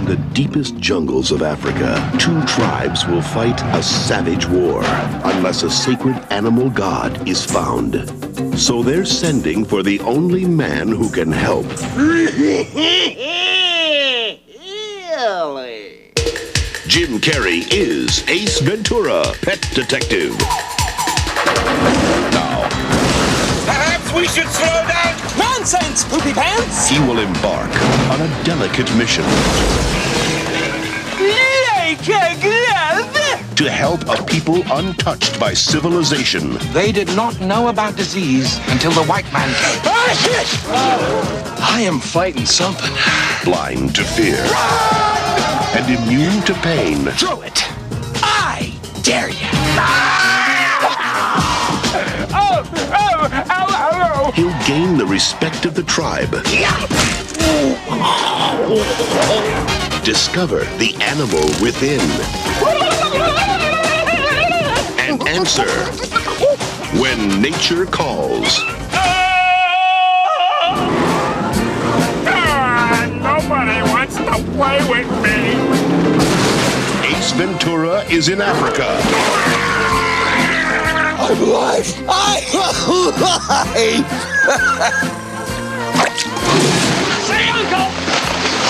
In the deepest jungles of Africa, two tribes will fight a savage war unless a sacred animal god is found. So they're sending for the only man who can help. Jim Carrey is Ace Ventura, pet detective. Now, perhaps we should slow down. Nonsense, poopy pants! he will embark on a delicate mission Like a glove! to help a people untouched by civilization. They did not know about disease until the white man came. Ah, shit! I am fighting something. Blind to fear and immune to pain, Throw it! I dare you! Oh! Oh! Ow! Ow! he'll gain the respect of the tribe. Discover the animal within and answer when nature calls. Nobody wants to play with me. Ace Ventura is in Africa. I'm alive! I'm alive! Say uncle!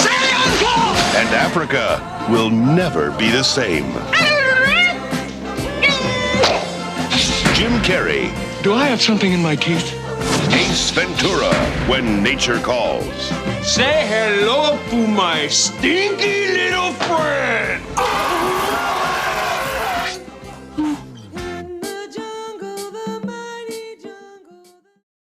Say uncle! And Africa will never be the same. Jim Carrey, Do I have something in my teeth? Ace Ventura, when nature calls. Say hello to my stinky little friend!